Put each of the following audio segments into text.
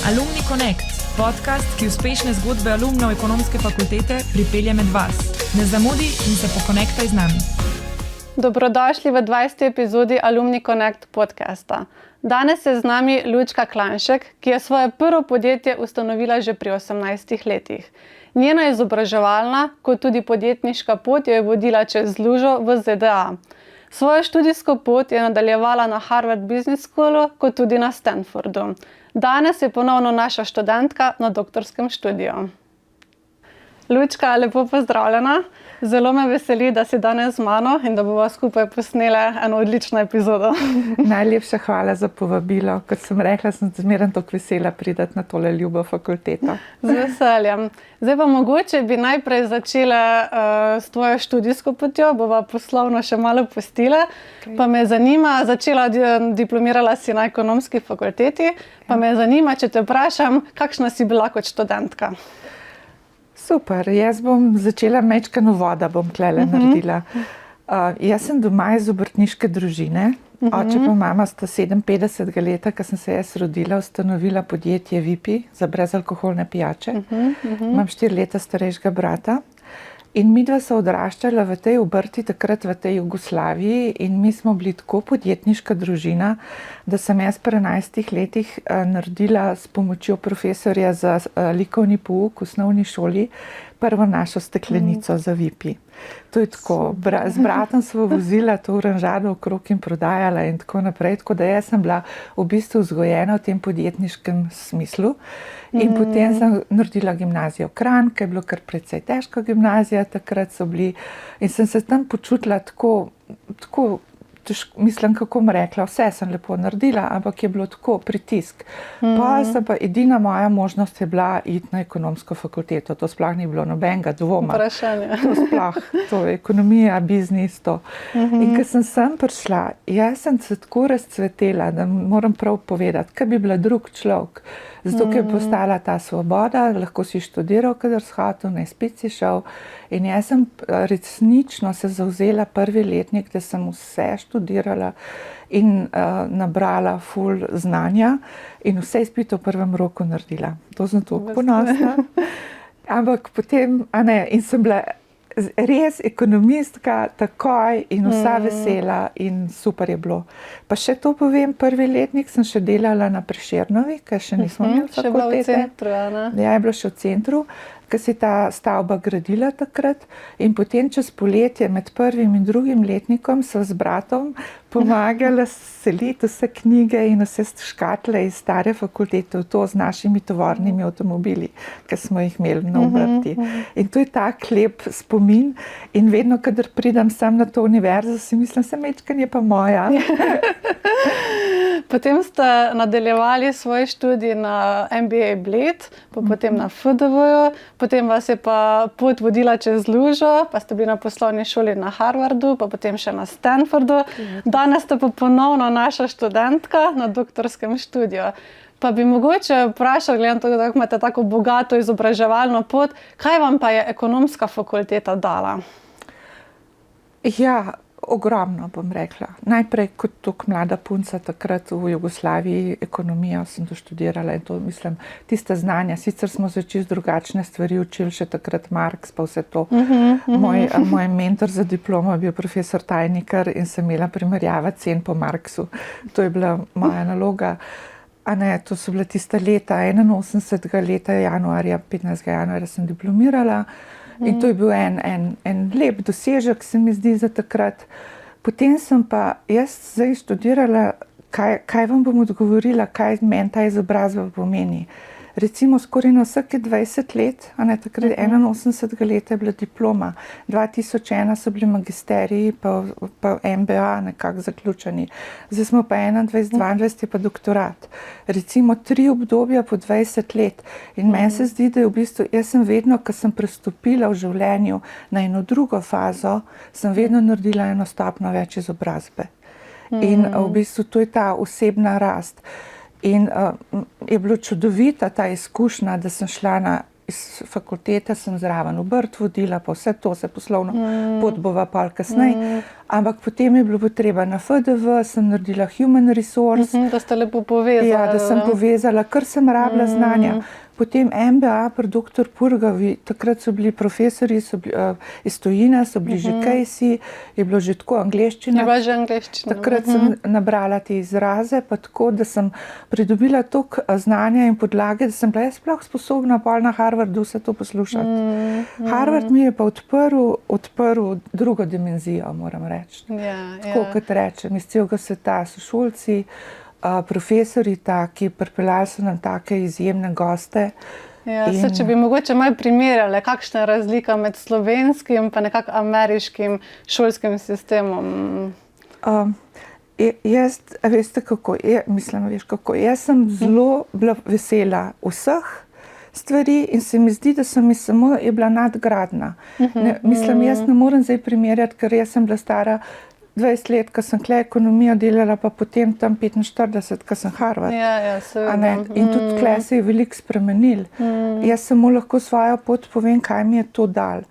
Alumni Connect, podcast, ki uspešne zgodbe alumnov ekonomske fakultete pripelje med vas. Ne zamudi in se pokonektaj z nami. Dobrodošli v 20. epizodi Alumni Connect podcasta. Danes je z nami Lučka Klanšek, ki je svoje prvo podjetje ustanovila že pri 18 letih. Njena izobraževalna, kot tudi podjetniška pot jo je vodila čez lužo v ZDA. Svojo študijsko pot je nadaljevala na Harvard Business Schoolu, kot tudi na Stanfordu. Danes je ponovno naša študentka na doktorskem študiju. Lučka, lepo pozdravljena. Zelo me veseli, da si danes z mano in da bova skupaj posnele eno odlično epizodo. Najlepša hvala za povabilo. Kot sem rekla, sem zmeraj tako vesela priti na tole ljubo fakulteto. Z veseljem. Zdaj pa mogoče bi najprej začela s tvojo študijsko potjo, bova poslovno še malo pustila. Okay. Pa me zanima, diplomirala si na ekonomski fakulteti, pa me zanima, če te vprašam, kakšna si bila kot študentka? Super, jaz bom začela mečkano voda, bom tlele naredila. Jaz sem doma iz obrtniške družine, oče pa mama sta 57 leta, ko sem se jaz rodila, ustanovila podjetje Vipi za brezalkoholne pijače. Imam 4 leta starejšega brata. In midva so odraščala v tej obrti, takrat v tej Jugoslaviji, in mi smo bili tako podjetniška družina, da sem jaz pri 11 letih naredila s pomočjo profesorja za likovni pouk v osnovni šoli prvo našo steklenico za Vipi. To je tako, z bratom smo vozila to oranžado okrog in prodajala in tako naprej, tako da jaz sem bila v bistvu vzgojena v tem podjetniškem smislu. In potem sem naredila gimnazijo Kranj, ki je bilo kar precej težka gimnazija, takrat so bili, in sem se tam počutila tako mislim, kako bom rekla, vse sem lepo naredila, ampak je bilo tako pritisk. Pa sem pa edina moja možnost je bila iti na ekonomsko fakulteto, to sploh ni bilo nobenega dvoma. Vprašanje. To je ekonomija, biznis, to. In ko sem sem prišla, jaz sem se tako razcvetela, da moram prav povedati, kaj bi bila drug človek. Zato, ker je postala ta svoboda, lahko si študiral, kadar si hotel, na izpit si šel. In jaz sem resnično se zavzela prvi letnik, da sem vse študirala in nabrala ful znanja in vse izpite v prvem roku naredila. To sem toliko ponosna. Ampak potem, in sem bila res ekonomistka takoj in vsa vesela in super je bilo. Pa še to povem, prvi letnik sem še delala na Prešernovi, ker še nismo imeli fakultete. Še bila v centru, ne? Ja, je bila še v centru, ker se je ta stavba gradila takrat, in potem čez poletje med prvim in drugim letnikom so z bratom pomagala seliti vse knjige in vse škatle iz stare fakultete v to z našimi tovornimi avtomobili, ki smo jih imeli na obrti. In to je tak lep spomin in vedno, kadar pridem sem na to univerzo, si mislim, mečkan je pa moja. Potem ste nadaljevali svoj študij na MBA Bled, pa potem na FDV-ju, potem vas je pa pot vodila čez lužo, pa ste bili na poslovni šoli na Harvardu, pa potem še na Stanfordu. Danes ste pa ponovno naša študentka na doktorskem študiju. Pa bi mogoče vprašal, glede na to, da imate tako bogato izobraževalno pot, kaj vam pa je ekonomska fakulteta dala? Ja, ogromno, bom rekla. Najprej kot tako mlada punca takrat v Jugoslaviji ekonomijo sem doštudirala in to, mislim, tiste znanja. Sicer smo se čisto drugačne stvari učili, še takrat Marx pa vse to. Moj mentor za diplomo je bil profesor Tajnikar in sem imela primerjava cen po Marxu. To je bila moja naloga. To so bila tista leta, 81. leta januarja, 15. januarja sem diplomirala. In to je bil en lep dosežek, se mi zdi, za takrat. Potem sem pa jaz zdaj študirala, kaj vam bom odgovorila, kaj meni ta izobrazba pomeni. Recimo skoraj na vsake 20 let, takrat 81. leta je bila diploma, 2001 so bili magisteriji, pa MBA nekako zaključeni. Zdaj smo pa 21, 22 je pa doktorat. Recimo 3 obdobja po 20 let. In meni se zdi, da je v bistvu, jaz sem vedno, ko sem prestopila v življenju na eno drugo fazo, sem vedno naredila eno stopnjo več izobrazbe. In v bistvu to je ta osebna rast. In je bilo čudovita ta izkušnja, da sem šla na iz fakultete sem zraven obrt vodila, pa vse to se poslovno pot bova pol kasneje. Ampak potem je bilo potreba na FDV, sem naredila human resource. Da ste lepo povezali. Ja, da sem povezala, ker sem rabila znanja. Potem MBA pri dr. Purgavi, takrat so bili profesori, so bili, iz tujine, so bili že Casey, je bilo že tako angleščina. Je bila že angleščina. Takrat sem nabrala te izraze, pa tako, da sem pridobila toliko znanja in podlage, da sem bila jaz sploh sposobna pol na Harvardu vse to poslušati. Harvard mi je pa odprl drugo dimenzijo, moram reči. Tako kot rečem, iz celega sveta so šolci, profesori taki, pripeljali so nam take izjemne goste. Ja, če bi mogoče malo primerjali, kakšna je razlika med slovenskim pa nekako ameriškim šolskim sistemom? Veste kako, jaz sem zelo bila vesela vseh stvari in se mi zdi, da sem samo je bila nadgradna. Jaz ne morem zdaj primerjati, ker jaz sem bila stara 20 let, ko sem tukaj ekonomijo delala, pa potem tam 45, ko sem Harvard. In tudi tukaj se je veliko spremenil. Jaz samo lahko svojo pot povem, kaj mi je to dal.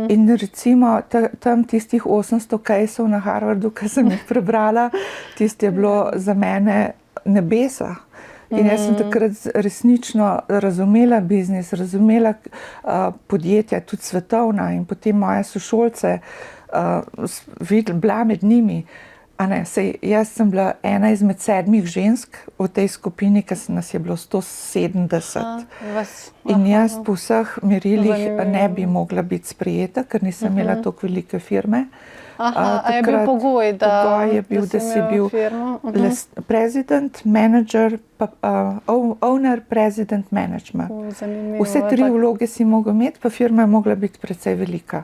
In recimo tam tistih 800 caseov na Harvardu, ki sem jih prebrala, tisto je bilo za mene nebesa. In jaz sem takrat resnično razumela biznis, razumela podjetja, tudi svetovna in potem moje sošolce, bila med njimi. Jaz sem bila ena izmed 7 žensk v tej skupini, ki nas je bilo 170. In jaz po vseh merilih ne bi mogla biti sprejeta, ker nisem imela toliko velike firme. Je bil pogoj, Pogoj je bil, da si bil president, manager, owner, president, management. Vse 3 vloge si mogel imeti, pa firma je mogla biti precej velika.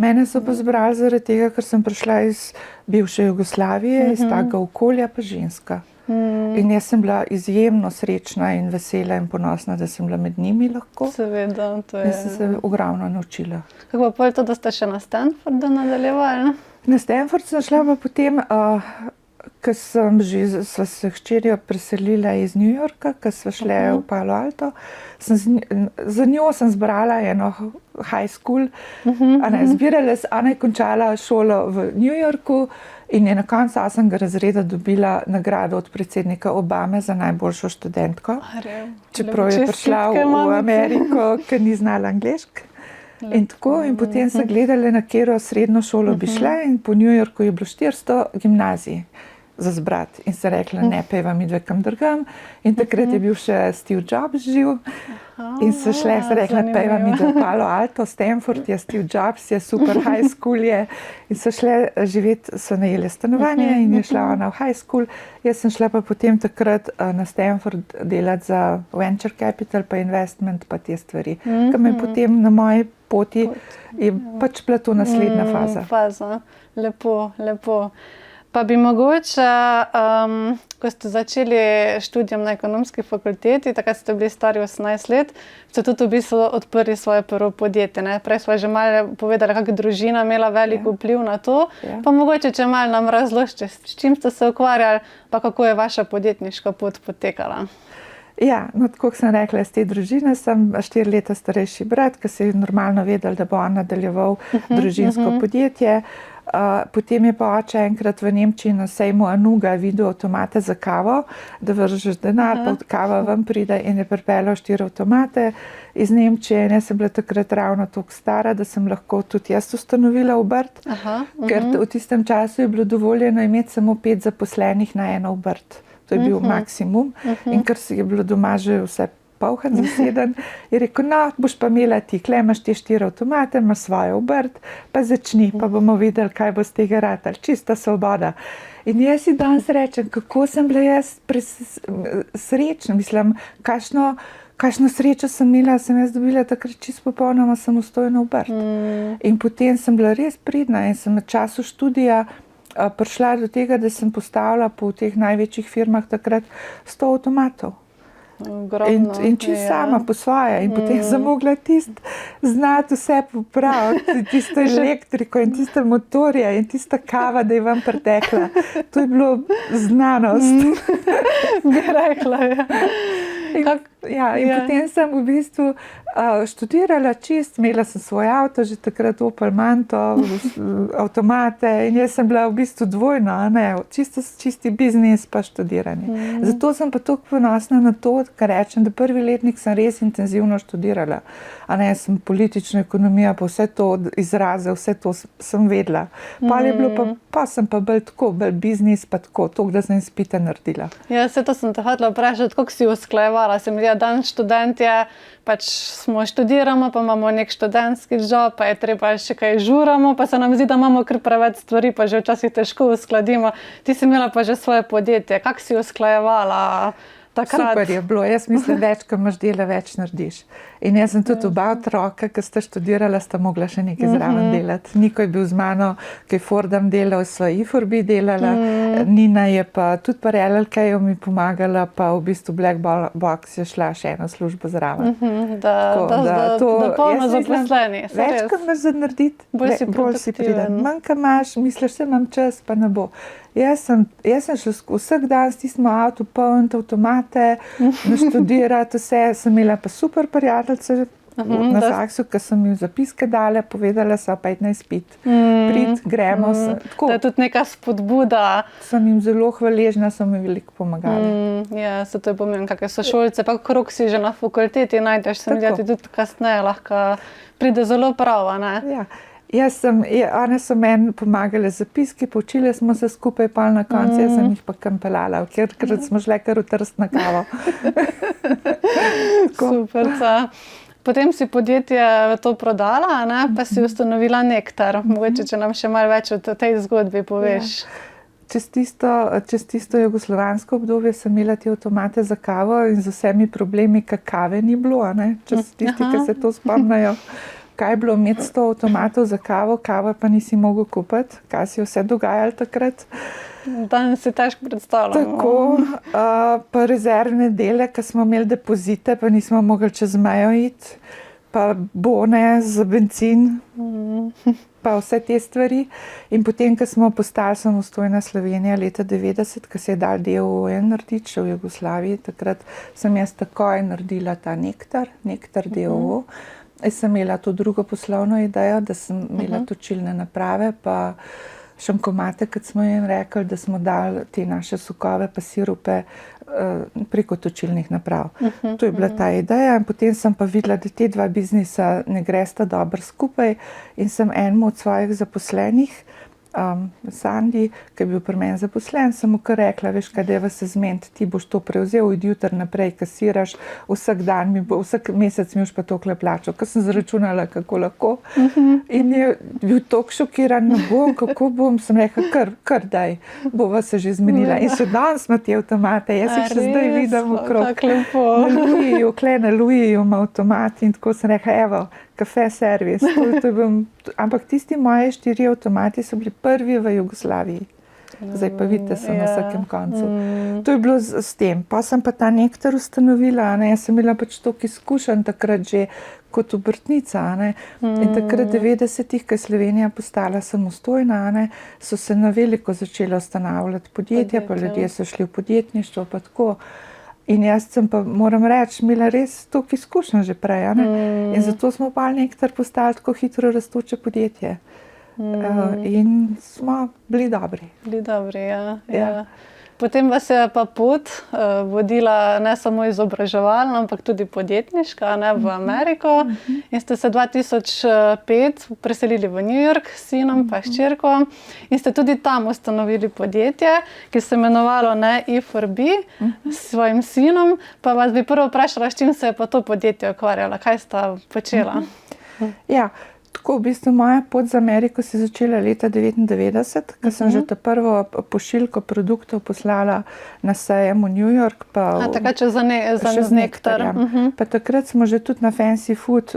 Mene so pa zbrali zaradi tega, ker sem prišla iz bivše Jugoslavije, iz takega okolja, pa ženska. In jaz sem bila izjemno srečna in vesela in ponosna, da sem bila med njimi lahko. Seveda, to je. In sem se ogromno naučila. Kako pa je to, da ste še na Stanfordu nadaljevali? Na Stanford sem šla pa potem, ko sva se hčerjo preselila iz New Yorka, ko sva šle v Palo Alto. Za njo sem zbrala eno high school. Ona je končala šolo v New Yorku in je na koncu 8. razreda dobila nagrado od predsednika Obame za najboljšo študentko. Čeprav je prišla v Ameriko, ker ni znala angleško. In tako, in potem so gledali, na katero srednjo šolo bi šla in po New Yorku je bilo 400 gimnazij za zbrati. In so rekla, ne, pejva mi dve kam drugam. In takrat je bil še Steve Jobs živ. In so šle, so rekla, pejva mi do Palo Alto, Stanford je, Steve Jobs je, super high school je. In so šle živeti, so najele stanovanje in je šla ona v high school. Jaz sem šla pa potem takrat na Stanford delati za venture capital, pa investment, pa te stvari. Ker me potem na moji poti je pač bila to naslednja faza. Lepo. Pa bi mogoče, ko ste začeli študijem na ekonomski fakulteti, takrat ste bili stari 18 let, ste tudi v bistvu odprli svoje prvo podjetje. Prej smo že malo povedali, kako družina imela velik vpliv na to. Pa mogoče, če malo nam razložite, s čim ste se ukvarjali, pa kako je vaša podjetniška pot potekala. Ja, tako sem rekla, iz te družine sem 4 leta starejši brat, ki se je normalno vedel, da bo on nadaljeval družinsko podjetje. Potem je pa oče enkrat v Nemčiji na sejmu Anuga videl avtomate za kavo, da vržeš denar, pa kava ven pride in je pripeljal 4 avtomate iz Nemčije. In jaz sem bila takrat ravno toliko stara, da sem lahko tudi jaz ustanovila obrt, ker v tistem času je bilo dovoljeno imeti samo 5 zaposlenih na eno obrt. To je bil maksimum. In ker si je bilo doma že vse polhan zaseden, je rekel, no, boš pa imela ti, kle imaš te 4 avtomate, imaš svojo obrt, pa začni, pa bomo videli, kaj bo z tega ratalo. Čista svoboda. In jaz si danes rečem, kako sem bila jaz srečna, mislim, kakšno srečo sem imela, sem jaz dobila takrat čisto popolnoma samostojno obrt. In potem sem bila res pridna in sem v času študija prišla do tega, da sem postavila po teh največjih firmah takrat 100 avtomatov. In čisto sama po svoje. In potem sem mogla znati vse popraviti, tisto elektriko in tiste motorje in tista kava, da je vam pretekla. To je bilo znanost. Bi rekla, ja. Ja, in potem sem v bistvu študirala imela sem svoj avto, že takrat Opel Manto, avtomate in jaz sem bila v bistvu dvojno, čisti biznis pa študiranje. Zato sem pa toliko ponosna na to, kar rečem, da prvi letnik sem res intenzivno študirala. Sem politično ekonomijo, pa vse to izraze, vse to sem vedela. Pa sem pa bolj biznis, pa tako, da sem izpite naredila. Ja, vse to sem te hotela vprašati, kako si usklajevala. Se mi zdi, dan študentje, pač smo študiramo, pa imamo nek študentski job, pa je treba še kaj žuramo, pa se nam zdi, da imamo kar preveč stvari, pa že včasih težko uskladimo. Ti si imela pa že svoje podjetje. Kako si usklajevala takrat? Super je bilo. Jaz mislim, več, ko imaš dela, več narediš. In jaz sem tudi oba otroka, ki sta študirala, sta mogla še nekaj zraven delati. Niko je bil z mano, ki je Fordam delal, sva IFRB delala. Nina je pa tudi pa RLK-ju mi pomagala, pa v bistvu Black Box je šla še eno službo zraven. Da polno zaposleni. Več, ko imaš za narediti, bolj si priden. Manj, ko imaš, misliš, se imam čas, pa ne bo. Jaz sem šla vsak dan s tistim avto, polniti avtomate, naštudirati vse. Sem imela pa super prijateljice na Zaksu, ki sem jim zapiske dala, povedala so, pa iti na izpit. Prid, gremo. To je tudi neka spodbuda. Sem jim zelo hvaležna, so mi veliko pomagali. Ja, se to je pomembno, kakve so šolce, pa krog si že na fakulteti najdeš, se mi zdi, tudi kasneje lahko pride zelo prav, ne? Ja. One so meni pomagale zapiski, poučile smo se skupaj, pa na koncu jaz sem jih pa kampelala, ker smo šle kar v Trst na kavo. Super. Potem si podjetje to prodala, pa si ustanovila Nektar. Mogoče, če nam še malo več o tej zgodbi poveš. Ja. Čez tisto jugoslovansko obdobje sem imela te avtomate za kavo in z vsemi problemi, kave ni bilo, čez tisti, ki se to spomnajo. Kaj je bilo imeti 100 avtomatov za kavo pa nisi mogel kupiti, kaj si vse dogajalo takrat. Danes si težko predstavljamo. Tako, pa rezervne dele, ki smo imeli depozite, pa nismo mogli čez mejo iti, pa bone za bencin, pa vse te stvari. In potem, ko smo postali samostojna Slovenija leta 90, ko se je dal DOO narediti še v Jugoslaviji, takrat sem jaz takoj naredila ta Nektar DOO. Jaz sem imela to drugo poslovno idejo, da sem imela točilne naprave, pa šankomate, kot smo jim rekli, da smo dali te naše sokove pa sirupe preko točilnih naprav. To je bila ta ideja in potem sem pa videla, da te dva biznisa ne gresta dobro skupaj in sem enemu od svojih zaposlenih, Sandi, ki je bil pri meni zaposlen, sem mu kar rekla, veš kaj, dajva se zmeniti, ti boš to prevzel, idi jutri naprej, kasiraš, vsak mesec mi boš pa tokle plačal, ker sem zračunala, kako lahko. In je bil toliko šokiran, ne bom, kako bom, sem rekla, kar daj, bova se že zmenila. In še danes ima te avtomate, jaz jih še zdaj vidim okrog. Na Louisju ima avtomat in tako sem rekla, evo, kafe servis. Ampak tisti moje 4 avtomati so bili prvi v Jugoslaviji. Zdaj pa vidite, so na vsakem koncu. To je bilo s tem. Pa sem pa ta Nektar ustanovila, jaz sem imela pač toliko izkušenj takrat že kot obrtnica. In takrat 90-ih, ko je Slovenija postala samostojna, so se na veliko začela ustanavljati podjetja, pa ljudje so šli v podjetništvo, pa tako. In jaz sem pa, moram reči, imela res toliko izkušnja že prej. In zato smo pa Nektar postali tako hitro rastoče podjetje. In smo bili dobri. Ja. Potem vas je pa pot vodila ne samo izobraževalna, ampak tudi podjetniška v Ameriko. In ste se 2005 preselili v New York s sinom pa hčerko in ste tudi tam ustanovili podjetje, ki se je imenovalo IFRB s svojim sinom. Pa vas bi prvo vprašala, s čim se je pa to podjetje ukvarjalo, kaj sta počela? Ja. Tako, v bistvu moja pot za Ameriko se je začela leta 1999, ko sem že ta prvo pošiljko produktov poslala na sejem v New York. Takrat za Nektar. Pa takrat smo že tudi na Fancy Food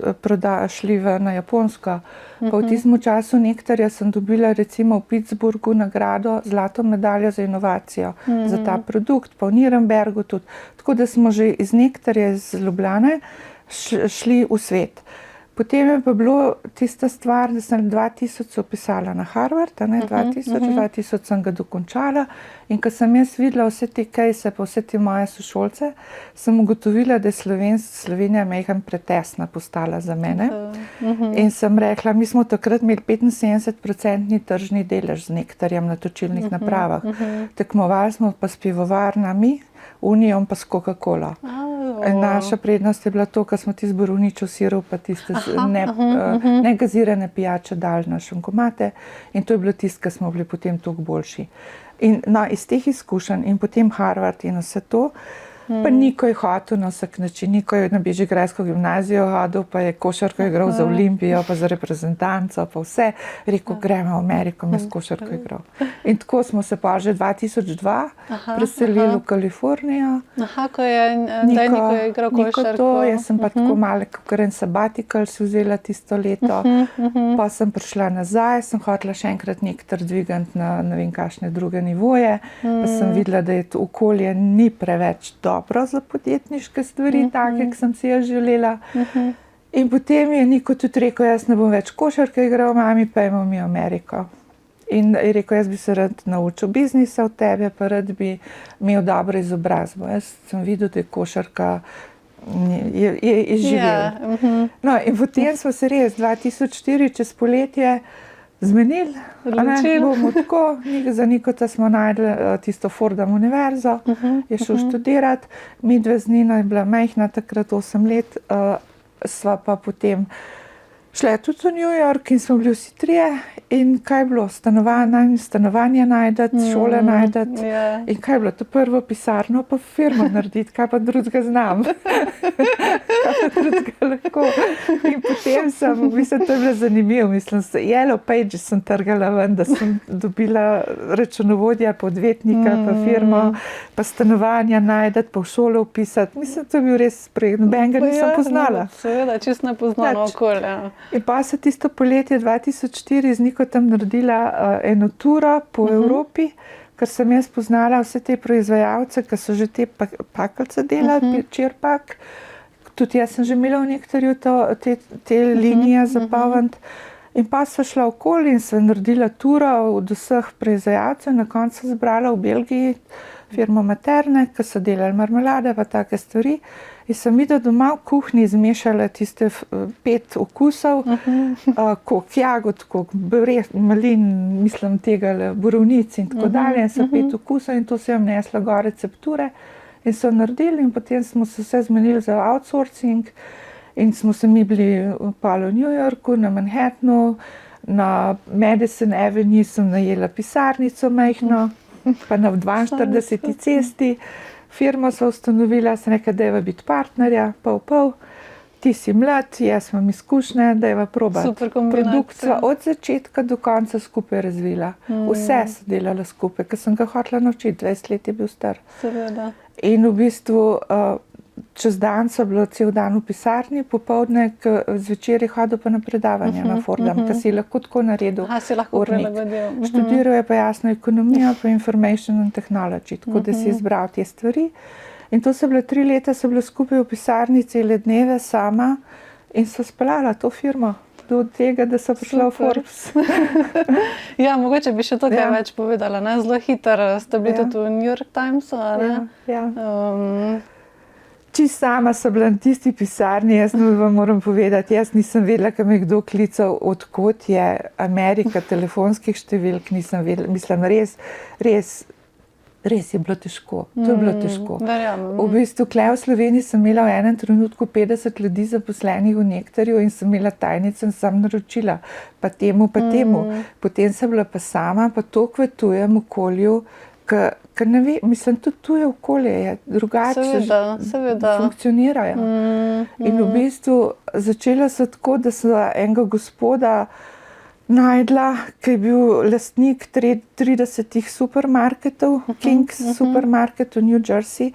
šli na Japonsko. Pa v tistem času Nektarja sem dobila recimo v Pittsburghu nagrado zlato medaljo za inovacijo za ta produkt, pa v Nürnbergu tudi. Tako da smo že iz Nektarja iz Ljubljane šli v svet. Potem je pa bilo tista stvar, da sem 2000 opisala na Harvard, 2000 sem ga dokončala in ko sem jaz videla vse te case, pa vse te moje sošolce, sem ugotovila, da je Slovenija majhen pretesna postala za mene. In sem rekla, mi smo takrat imeli 75% tržni delež z nektarjem na točilnih napravah. Tekmovali smo pa s pivovarnami, Unijom pa s Coca-Cola. Naša prednost je bila to, ko smo tisti borovničev sirup pa tiste negazirane pijače dali na šankomate in to je bilo tisto, ko smo bili potem toliko boljši. In iz teh izkušenj in potem Harvard in vse to, pa Niko je hotel na vsak način, Niko je na Bežigrajsko gimnazijo hodil, pa je košarko igral za Olimpijo, pa za reprezentanco, pa vse. Rekel, gremo v Ameriko, jaz košarko igral. In tako smo se pa že 2002 preselili v Kalifornijo. Ko je Niko igral košarko. Jaz sem pa tako malo, kot en sabbatical si vzela tisto leto. Pa sem prišla nazaj, sem hotela še enkrat nektar dvigant na ne vem kakšne druge nivoje. Pa sem videla, da je to okolje ni preveč dobro za podjetniške stvari, take, ki sem si jo želela. In potem je Niko tudi rekel, jaz ne bom več košarke igral, mami, pojmo mi v Ameriko. In je rekel, jaz bi se rad naučil biznisa od tebe, pa rad bi imel dobro izobrazbo. Jaz sem videl, da je košarka je živela. No, in potem smo se res 2004 čez poletje zmenili, bomo tako, za Nikota smo najdli tisto Fordham univerzo, je šel študirati, midve z Nino je bila majhna, takrat 8 let, sva pa potem šla tudi v New York in smo bili vsi trije in kaj je bilo, stanovanje najdeti, šole najdeti in kaj je bilo, to prvo pisarno pa firmo narediti, kaj pa drugega znam. Kaj pa drugega lahko. In potem sem, mislim, to je bilo zanimivo, mislim, Yellow Pages sem trgala ven, da sem dobila računovodja, pa odvetnika, pa firmo, pa stanovanja najdeti, pa v šolo upisati. Mislim, to je bil res projekt, nobenega nisem poznala. Seveda, čisto nepoznano okolje. In pa se tisto poletje 2004 z Nikotom naredila eno turo po Evropi, ker sem jaz poznala vse te proizvajalce, ki so že te pakalce delali, Čirpak. Tudi jaz sem že imela v nektorju te linije zapolniti. In pa so šla okoli in sem naredila turo od vseh proizvajalcev, na koncu zbrala v Belgiji firmo Materne, ki so delali marmelade pa take stvari. In sem videla doma v kuhinji zmešala tiste 5 okusov, koliko jagod, koliko malin, mislim tega borovnic in tako dalje. In so 5 okusov in to se jim nesla gor recepture in so naredili in potem smo se vse zmenili za outsourcing in smo se mi bili v New Yorku, na Manhattanu, na Madison Avenue sem najela pisarnico majhno, pa na 42. cesti. Firmo so ustanovila, sem rekla, da je biti partnerja, pol. Ti si mlad, jaz imam izkušnje, da je probati. Super kombinacija. Produkt sva od začetka do konca skupaj razvila. Vse so delala skupaj, ker sem ga hotela naučiti, 20 let je bil star. Seveda. In v bistvu čez dan so bilo cel dan v pisarni, popoldne, zvečer je hodil pa na predavanje na Fordham, ki si lahko tako naredil. Si lahko prilagodil. Študiral je pa jasno ekonomijo, pa information and technology, tako da si izbral te stvari. In to so bile 3 leta, so bile skupaj v pisarni cele dneve sama in so speljala to firmo do tega, da so prišla v Forbes. Ja, mogoče bi še to kaj več povedala, ne? Zelo hitro ste bili tudi v New York Timesu, ne? Ja. Čisto sama sem bila na tisti pisarni, jaz vam moram povedati, jaz nisem vedela, kaj me kdo klical, odkot je Amerika, telefonskih številk nisem vedela, mislim, res je bilo težko, to je bilo težko. V bistvu, v Sloveniji sem imela v enem trenutku 50 ljudi zaposlenih v nektarju in sem imela tajnico in sem naročila, pa temu. Potem sem bila pa sama, pa to kvetujem okolju, ker ne vem, mislim, tudi tuje okolje je drugače, seveda. Funkcionirajo. In v bistvu začela se tako, da sem enega gospoda najdla, ki je bil lastnik 30 supermarketov, King's supermarket v New Jersey.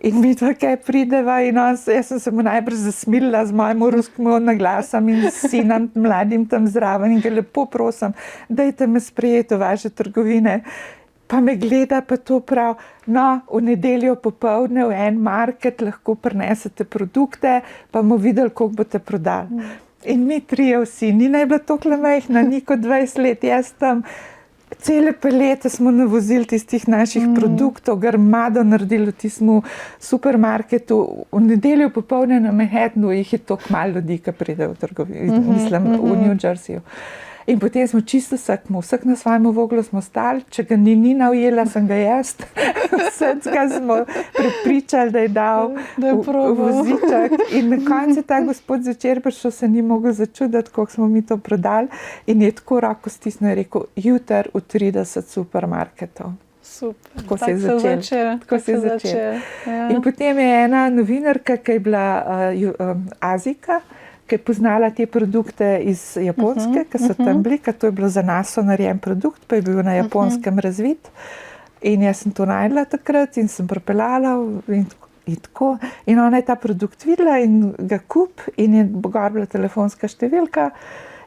In mi tukaj prideva in jaz sem se mu najbrž zasmilila z mojim ruskim naglasom in sinom mladim tam zraven in ga lepo prosim, dajte me sprejeti v vaše trgovine. Pa me gleda, pa to prav, no, v nedeljo popoldne v en market lahko prinesete produkte, pa bomo videli, koliko boste prodali. In mi trije vsi, Nina je bila toliko majhna, ni kot 20 let, jaz tam cele palete smo navozili tistih naših produktov, grmado naredili v tistem supermarketu. V nedeljo popoldne na Manhattanu jih je toliko malo ljudi, ki pridejo v trgovino, mislim, v New Jerseyju. In potem smo čisto vsak na svojem voglu smo stali, če ga ni Nina ujela, sem ga jaz. Vsega smo prepričali, da je dal voziček. In na koncu je ta gospod zvečer prišel, se ni mogel začuditi, koliko smo mi to prodali. In je tako roko stisnil in rekel, jutri v 30 supermarketov. Super. Tako se je začel. Ja. In potem je ena novinarka, ki je bila Azijka, ki je poznala te produkte iz Japonske, ki so tam bili, ker to je bilo za nas narejen produkt, pa je bil na Japonskem razvit. In jaz sem to najdla takrat in sem pripeljala in tako. In ona je ta produkt videla in ga kup in je gor bila telefonska številka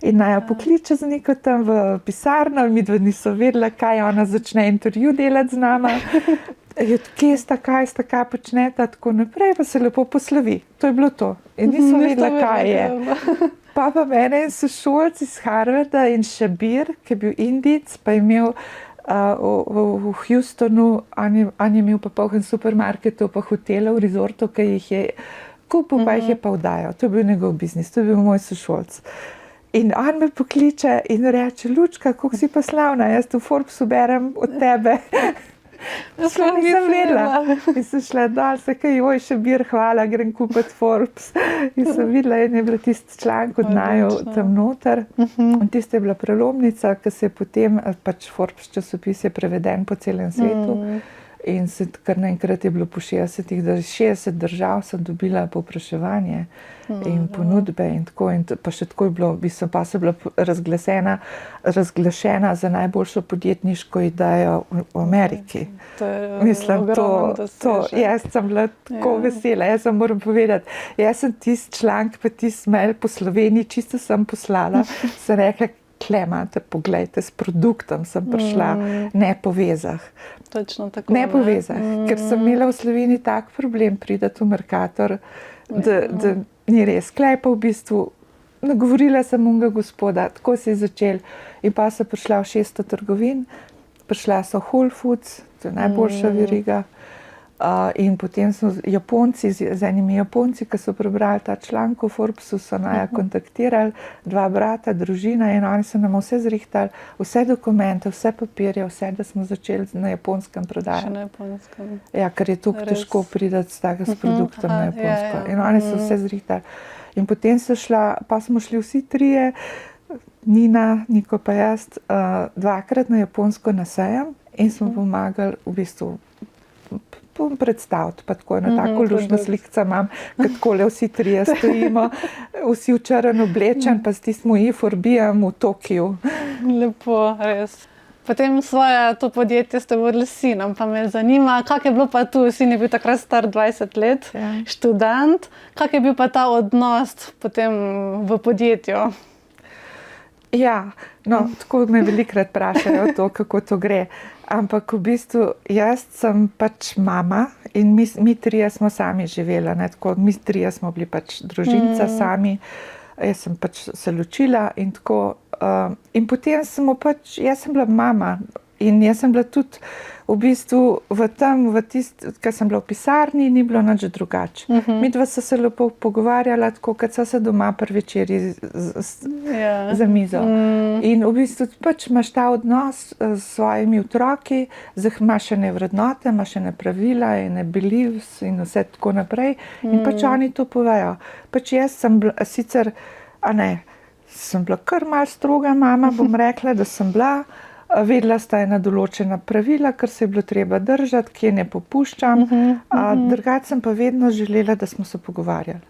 in naj jo pokliče z neko tam v pisarno, in midva niso vedela, kaj ona začne intervju delati z nama. Kje sta, kaj počneta, tako naprej, pa se lepo poslovi. To je bilo to. In nismo vedela, kaj je. Pa mene in sošolc iz Harvarda in Shabir, ki je bil Indijec, pa je imel v Houstonu, on je imel pa poln supermarketov, pa hotelov, resortov, ki jih je kupil, pa jih je pa vdajal. To je bil njegov biznis, to je bil moj sošolc. In on me pokliče in reče, Lučka, koliko si pa slavna, jaz v Forbesu berem od tebe. Sploh nisem vedela. In sem šla dol, se kaj, joj, Shabir, hvala, grem kupiti Forbes. In sem videla, in je bila tisti članek od naju tam noter. In tista je bila prelomnica, ki se je potem, pač Forbes časopis je preveden po celem svetu. In se kar naenkrat je bilo po 60 držav sem dobila povpraševanje in ponudbe in tako. In pa še tako je bilo, pa so bila razglašena za najboljšo podjetniško idejo v Ameriki. Mislim, jaz sem bila tako vesela, jaz sem moram povedati, jaz sem tisti članek, pa tisti mail po Sloveniji, čisto sem poslala, sem rekla, klemate, poglejte, s produktom sem prišla, ne po vezah. Točno tako. Ne po vezah, ker sem imela v Sloveniji tak problem priti v Mercator, da ni res. Klej pa v bistvu, nagovorila sem unga gospoda, tako se je začel. In pa so prišla v 600 trgovin, prišla so Whole Foods, to je najboljša veriga. In potem so Japonci, z enimi Japonci, ki so prebrali ta članek v Forbesu, so naj kontaktirali, 2 brata, družina, in oni so nam vse zrihtali, vse dokumente, vse papirje, vse, da smo začeli na Japonskem prodajati. Še na Japonskem. Ja, ker je tako težko priti s produktom na Japonsko. In oni so vse zrihtali. In potem so pa smo šli vsi trije, Nina, Niko pa jaz, 2-krat na Japonsko na sejem in smo pomagali v bistvu predstaviti, pa tako eno tako luštno slikca imam, kot takole vsi trije stojimo, vsi v črn oblečen, pa s tistim Forbijem v Tokiju. Lepo, res. Potem svoje to podjetje ste vodili s sinom, pa me zanima, kak je bilo pa tu, sin je bil takrat star 20 let, študent, kak je bil pa ta odnos potem v podjetju? Ja, no, tako me velikrat vprašajo to, kako to gre. Ampak v bistvu jaz sem pač mama in mi trije smo sami živela. Tako, mi trije smo bili pač družinca sami. Jaz sem pač se ločila in tako. In potem jaz sem bila mama in jaz sem bila tudi v bistvu ker sem bila v pisarni, ni bilo nič drugače. Midva so se lepo pogovarjala, tako kot so se doma pri večerji za mizo. In v bistvu pač imaš ta odnos s svojimi otroki, imaš ene vrednote, imaš ene pravila, ene beliefs in vse tako naprej. In pač oni to povejo. Pač jaz sem bila sicer, sem bila kar malo stroga mama, bom rekla, da sem bila. Vedela sta ena določena pravila, kar se je bilo treba držati, kje ne popuščam. Drugače sem pa vedno želela, da smo se pogovarjali.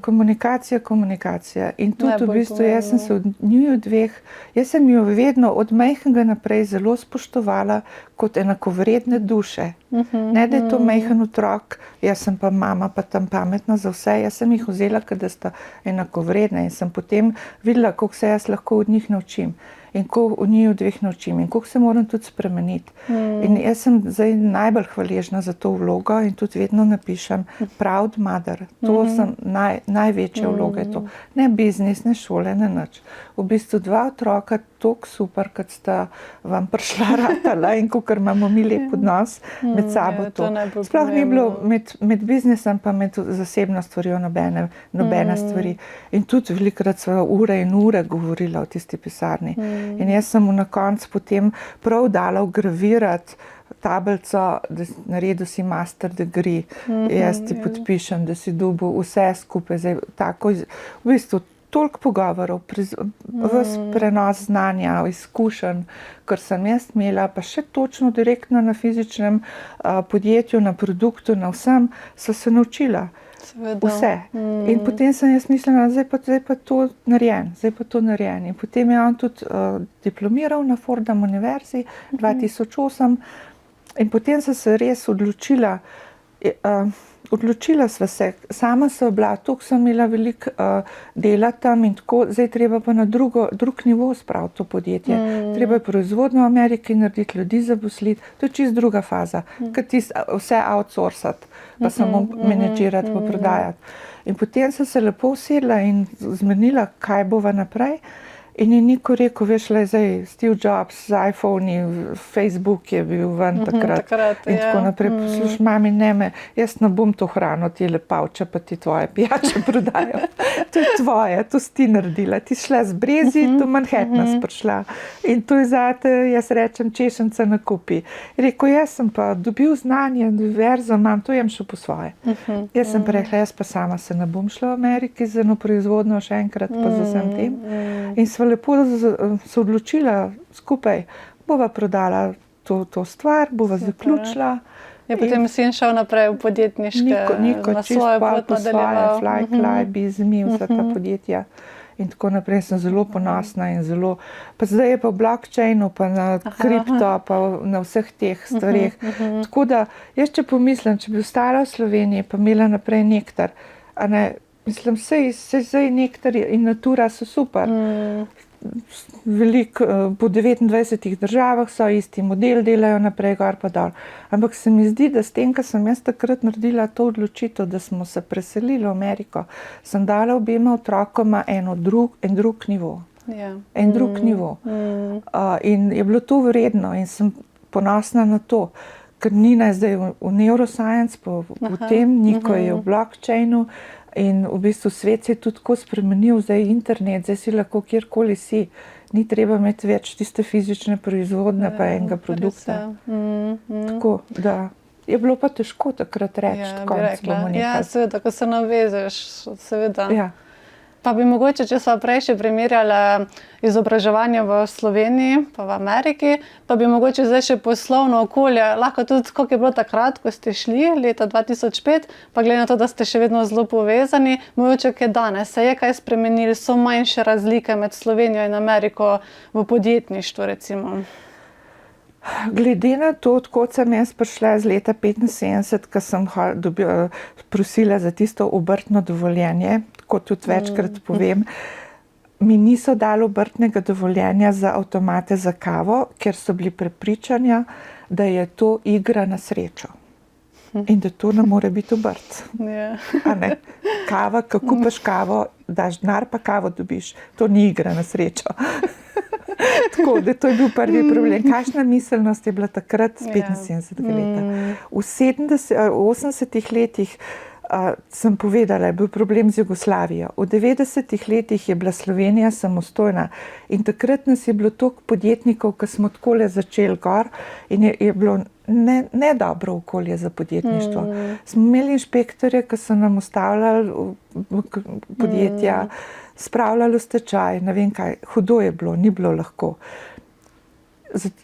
Komunikacija. In tudi v bistvu jaz sem se od njiju dveh, jaz sem jo vedno od majhnega naprej zelo spoštovala kot enakovredne duše. Ne, da je to majhen otrok, jaz sem pa mama, pa tam pametna za vse. Jaz sem jih vzela, da sta enakovredna in sem potem videla, koliko se jaz lahko od njih naučim. In koliko v njih dveh naučim in koliko se moram tudi spremeniti. In jaz sem zdaj najbolj hvaležna za to vlogo in tudi vedno napišem proud mother. To sem največja vloga je to. Ne biznis, ne šole, ne nič. V bistvu 2 otroka, tako super, kad sta vam prišla ratala in kakor imamo mi lep odnos med sabo to. Sploh ni bilo med biznisom pa med zasebno stvarjo nobene stvari. In tudi velikokrat sva ure in ure govorila o tisti pisarni. In jaz sem na koncu potem prav dala vgravirati tablico, da naredil si master degree, jaz ti podpišem, da si dobil vse skupaj, zdaj tako, v bistvu toliko pogovorov, ves prenos znanja, izkušenj, kar sem jaz imela, pa še točno direktno na fizičnem podjetju, na produktu, na vsem, so se naučila. Vse. In potem sem jaz mislila, zdaj pa to narejen. In potem je on tudi diplomiral na Fordham univerzi 2008 in potem sem se res odločila, sva se, sama sem bila, toliko sem imela veliko dela tam in tako, zdaj treba pa na drug nivo spraviti to podjetje. Treba je proizvodnjo v Ameriki narediti, ljudi zaposliti, to je čisto druga faza, kot vse outsourcati, pa samo menedžirati, pa prodajati. In potem sem se lepo usedla in zmenila, kaj bova naprej. In je Niko rekel, veš, zdaj Steve Jobs z iPhone, Facebook je bil ven takrat in tako naprej. Posluš, mami, jaz ne bom to hrano, ti lepavče, pa ti tvoje pijače prodajo. To je tvoje, to si ti naredila. Ti šla z Brezi, do Manhattana prišla. In to je zate, jaz rečem, češenca na kupi. Rekel, jaz sem pa dobil znanje, univerzo imam, to jem še po svoje. Jaz sem pa rekla, jaz pa sama se ne bom šla v Ameriki z eno proizvodnjo še enkrat, pa z vsem tem. In sva lepo se odločila skupaj, bova prodala to stvar, bova zaključila. Je potem sin šel naprej v podjetniške, na svojo pot nadaljeval. Fly, Bizmi, vsa ta podjetja. In tako naprej sem zelo ponosna in zelo, pa zdaj je pa v blockchainu, pa na kripto, pa na vseh teh stvareh. Tako da, jaz če pomislim, če bi ostala v Sloveniji, pa imela naprej Nektar, a ne, mislim, sej Nektar in Natura so super. Veliko, po 29 državah so isti model, delajo naprej, gor pa dol. Ampak se mi zdi, da s tem, ko sem jaz takrat naredila to odločitev, da smo se preselili v Ameriko, sem dala obema otrokoma en drug nivo. En drug nivo. In je bilo to vredno in sem ponosna na to, ker Nina je zdaj v neuroscience, v tem, Niko je v blockchainu. In v bistvu svet se je tudi tako spremenil, zdaj internet, zdaj si lahko kjerkoli si. Ni treba imeti več tiste fizične proizvodne pa enega produkta. Tako, da je bilo pa težko takrat reči, konc bomo nekaj. Ja, seveda, ko se navezeš, seveda. Ja. Pa bi mogoče, če sva prej še primerjala izobraževanje v Sloveniji pa v Ameriki, pa bi mogoče zdaj še poslovno okolje, lahko tudi, koliko je bilo takrat, ko ste šli, leta 2005, pa glede na to, da ste še vedno zelo povezani, mogoče kaj danes, se je kaj spremenili, so manjše razlike med Slovenijo in Ameriko v podjetništvu, recimo? Glede na to, odkot sem jaz prišla z leta 1975, ko sem prosila za tisto obrtno dovoljenje, kot tudi večkrat povem, mi niso dali obrtnega dovoljenja za avtomate za kavo, ker so bili prepričanja, da je to igra na srečo. In da to ne more biti obrt. A ne? Kava, ko kupaš kavo, daš denar, pa kavo dobiš. To ni igra na srečo. Tako, da to je bil prvi problem. Kakšna miselnost je bila takrat z 75 leta. V 80 letih sem povedala, je bil problem z Jugoslavijo. V 90 letih je bila Slovenija samostojna in takrat nas je bilo toliko podjetnikov, ko smo takole začeli gor in je bilo ne dobro okolje za podjetništvo. Smo imeli inšpektorje, ki so nam ustavljali podjetja, spravljali v stečaj, ne vem kaj, hudo je bilo, ni bilo lahko.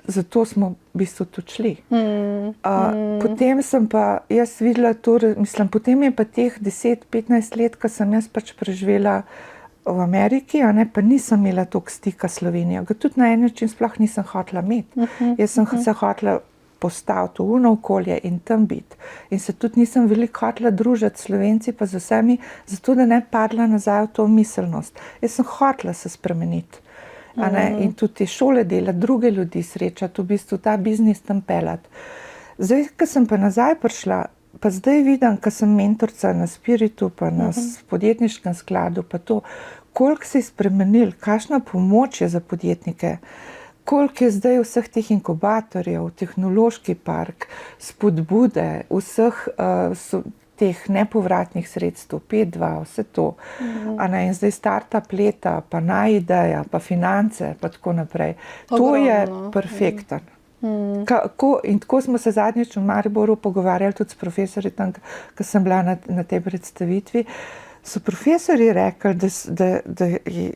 Zato smo v bistvu tudi šli. Potem sem pa jaz videla to, mislim, potem je pa teh 10-15 let, ko sem jaz pač preživela v Ameriki, a ne, pa nisem imela toliko stika s Slovenijo. Ga tudi na en način sploh nisem hotela imeti. Jaz sem se hotela postaviti v ono okolje in tam biti. In se tudi nisem veliko hotela družiti s Slovenci pa z vsemi, zato da ne padla nazaj v to miselnost. Jaz sem hotela se spremeniti. In tudi te šole delati, druge ljudi srečati, v bistvu ta biznis tam peljati. Zdaj, ko sem pa nazaj prišla, pa zdaj vidim, ko sem mentorca na Spiritu, pa na podjetniškem skladu, pa to, koliko se je spremenil, kakšna pomoč je za podjetnike, koliko je zdaj vseh teh inkubatorjev, tehnološki park, spodbude, vseh teh nepovratnih sredstev, 5.2, vse to. In zdaj startup leta, pa ideja, pa finance, pa tako naprej. To je perfekten. In tako smo se zadnjič v Mariboru pogovarjali tudi s profesorji tam, ko sem bila na tej predstavitvi. So profesorji rekli, da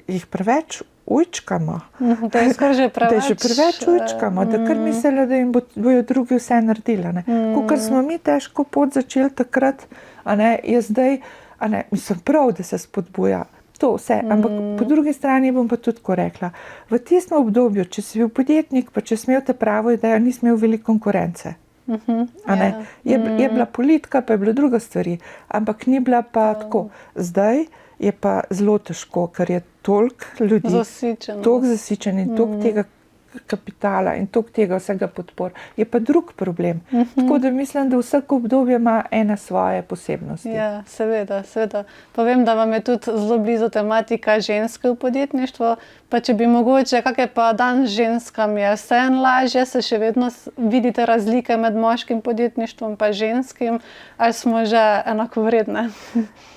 jih preveč ujčkamo. Da je skoraj že preveč. Da je že preveč ujčkamo, da kar mislili, da jim bojo drugi vse naredili. Kakor smo mi težko pot začeli takrat, je zdaj, mislim prav, da se spodbuja to vse, ampak po drugi strani bom pa tudi tako rekla. V tistem obdobju, če si bil podjetnik, pa če si imel te pravo idejo, nisi imel veliko konkurence. Je bila politika, pa je bila druga stvari, ampak ni bila pa tako. Zdaj je pa zelo težko, ker je toliko ljudi, toliko zasičen in toliko tega kapitala in toliko tega vsega podpor. Je pa drug problem. Tako da mislim, da vsako obdobje ima ene svoje posebnosti. Ja, seveda. Pa vem, da vam je tudi zelo blizu tematika ženske v podjetništvu, pa če bi mogoče, kak je pa dan z ženskami, je vseeno lažje, se še vedno vidite razlike med moškim podjetništvom pa ženskim, ali smo že enakovredne?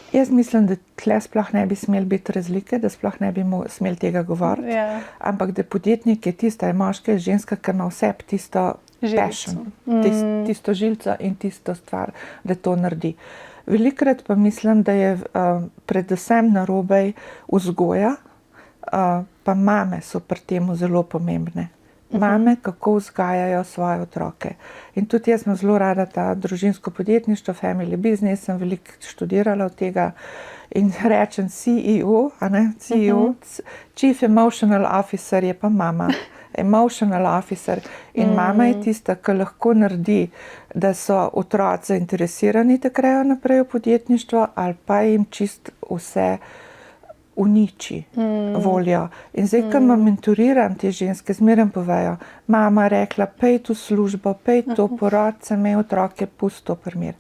Jaz mislim, da tle sploh ne bi smeli biti razlike, da sploh ne bi smeli tega govoriti, ampak da podjetnik je tista, je moška, je ženska, ki ima vse tisto passion, tisto žilco in tisto stvar, da to naredi. Velikokrat pa mislim, da je predvsem narobe vzgoja, pa mame so pri temu zelo pomembne. Mame, kako vzgajajo svoje otroke. In tudi jaz sem zelo rada ta družinsko podjetništvo, family business, sem veliko študirala od tega in rečem CEO, Chief Emotional Officer je pa mama. Emotional officer. In mama je tista, ki lahko naredi, da so otroci zainteresirani, da grejo naprej v podjetništvo, ali pa jim čist vse uniči voljo. In zdaj, ko mentoriram te ženske, zmeraj povejo, mama rekla, pej tu službo, pej to porod, se me otroke, pusti to primer.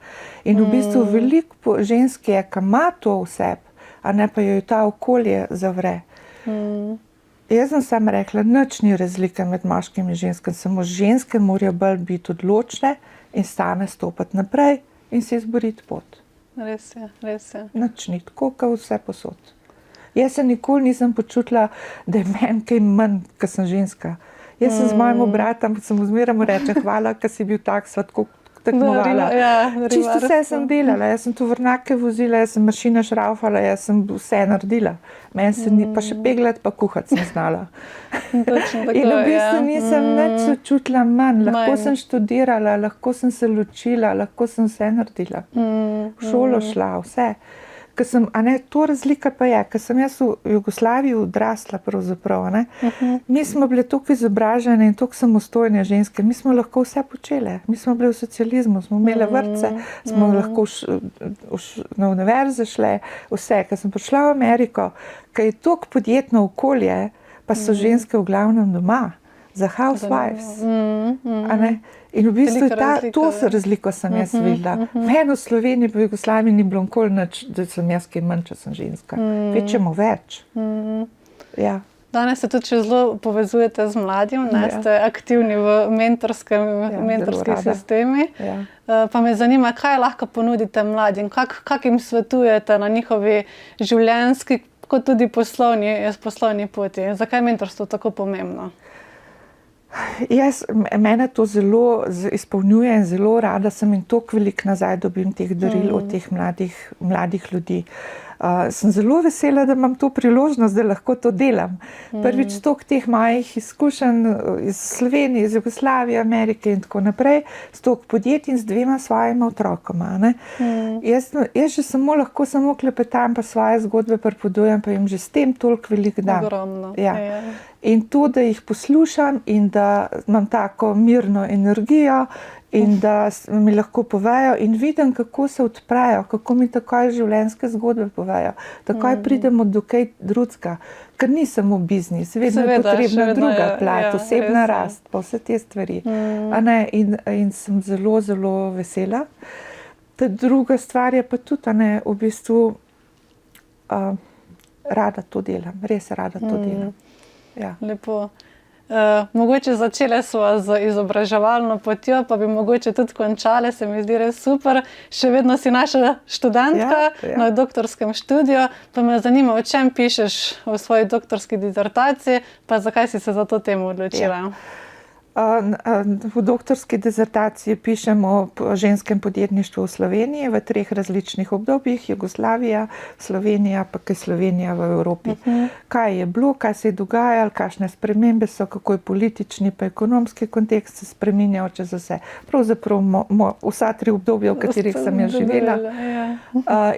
In v bistvu veliko žensk je, ki ima to v sebi, a ne pa jo ta okolje zavre. Jaz sem samo rekla, nič ni razlika med moškim in ženskim, samo ženske morajo bolj biti odločne in same stopiti naprej in se izboriti pot. Res je. Nič ni tako, kot vse posod. Jaz se nikoli nisem počutila, da je meni kaj manj, ko sem ženska. Jaz sem z mojim bratom, sem zmeraj mu rečem, hvala, ker si bil tak, sva tako tekmovala. Čisto vse sem delala, jaz sem tovornjake vozila, jaz sem mašine šraufala, jaz sem vse naredila. Meni se ni, pa še peglati, pa kuhati sem znala. In v bistvu nisem nič čutila manj. Lahko sem študirala, lahko sem se ločila, lahko sem vse naredila. V šolo šla, vse. To razlika pa je, ker sem jaz v Jugoslaviji odrasla pravzaprav. Mi smo bile toliko izobražene in toliko samostojne ženske, mi smo lahko vse počele. Mi smo bile v socializmu, smo imele vrtce, smo lahko na univerze šle, vse. Ker sem prišla v Ameriko, ker je toliko podjetno okolje, pa so ženske v glavnem doma, za housewives. In v bistvu to razliko sem jaz videla. Meni v Sloveniji pa v Jugoslaviji ni bilo nikoli nič, da sem jaz kaj manj, če sem ženska. Večjemu več. Danes se tudi zelo povezujete z mladim, ste aktivni v mentorskih sistemih. Pa me zanima, kaj lahko ponudite mladim, kak jim svetujete na njihovi življenjski, kot tudi poslovni poti. Zakaj je mentorstvo tako pomembno? Mene to zelo izpolnjuje in zelo rada sem in toliko veliko nazaj dobim teh daril od teh mladih ljudi. Sem zelo vesela, da imam to priložnost, da lahko to delam. Prvič toliko teh mojih izkušenj iz Slovenije, iz Jugoslavije, Amerike in tako naprej, s toliko podjetij in z 2 svojima otrokoma. Ne. Jaz že lahko samo klepetam, pa svoje zgodbe pripovedujem, pa jim že s tem toliko veliko dam. Ogromno. Ja. In to, da jih poslušam in da imam tako mirno energijo in da mi lahko povejo in vidim, kako se odprejo, kako mi takoj življenjske zgodbe povejo. Takoj pridemo do kaj drugega, ker ni samo biznis, vedno je potrebna druga plat, osebna rast, pa vse te stvari. In sem zelo, zelo vesela. Ta druga stvar je pa tudi, v bistvu rada to delam, res rada to delam. Ja. Lepo. Mogoče začele smo z izobraževalno potjo, pa bi mogoče tudi končale, se mi zdi res super. Še vedno si naša študentka na doktorskem študiju, pa me zanima, o čem pišeš v svoji doktorski dizertaciji, pa zakaj si se za to temo odločila? V doktorski dizertaciji pišem o ženskem podjetništvu v Sloveniji v 3 različnih obdobjih, Jugoslavija, Slovenija, pa kaj Slovenija v Evropi. Kaj je bilo, kaj se je dogajalo, kakšne spremembe so, kako je politični pa ekonomski kontekst se spreminjal čez vse. Pravzaprav vsa 3 obdobja, v katerih sem jaz živela.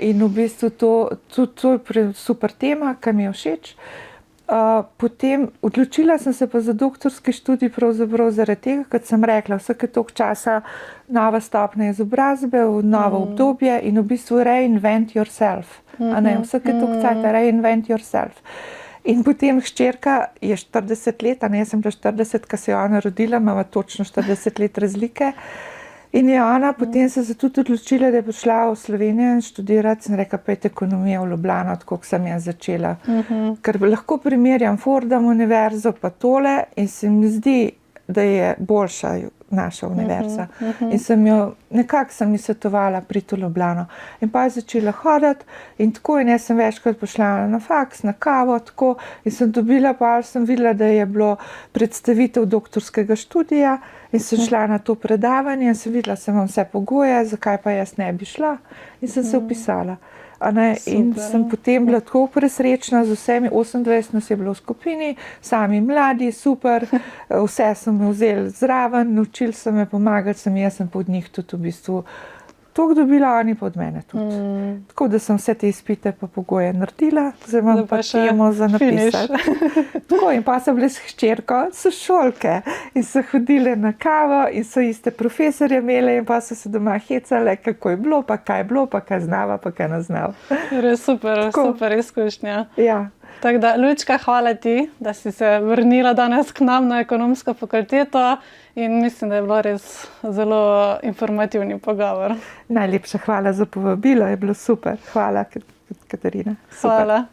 In v bistvu to je super tema, ki mi je všeč. Potem odločila sem se pa za doktorski študij pravzaprav zaradi tega, kot sem rekla, vsake toliko časa nova stopnja izobrazbe, novo obdobje in v bistvu reinvent yourself. Vsake toliko časa reinvent yourself. In potem hčerka je 40 let, jaz sem bila 40, ko se je ona rodila, imamo točno 40 let razlike. In je ona potem se tudi odločila, da je prišla v Slovenijo in študirati, sem rekla, pojdi ekonomijo v Ljubljano, tako kot sem jaz začela. Ker lahko primerjam Fordham univerzo pa tole in se mi zdi, da je boljša naša univerza. In nekako sem ji svetovala priti v Ljubljano. In pa je začela hoditi in tako, in jaz sem večkrat pošla na faks, na kavo, tako, in sem dobila, pa sem videla, da je bilo predstavitev doktorskega študija in sem šla na to predavanje in sem videla, sem vam vse pogoje, zakaj pa jaz ne bi šla, in sem se vpisala. In sem potem bila tako presrečna z vsemi, 28 nas je bilo v skupini, sami mladi, super, vse so me vzeli zraven, naučili so me, pomagali so mi, jaz sem pod njih tudi v bistvu toliko dobila, oni pa od mene tudi. Tako da sem vse te izpite pa pogoje naredila, zdaj imam pa temo za napisati. Tako, in pa so bile s hčerko, so šolke in so hodile na kavo in so iste profesorje imele in pa so se doma hecale, kako je bilo, pa kaj je bilo, pa kaj znava, pa kaj ne znava. Res super, super izkušnja. Ja. Tako da, Lučka, hvala ti, da si se vrnila danes k nam na ekonomsko fakulteto in mislim, da je bilo res zelo informativni pogovor. Najlepša hvala za povabilo, je bilo super. Hvala, Katarina. Super. Hvala.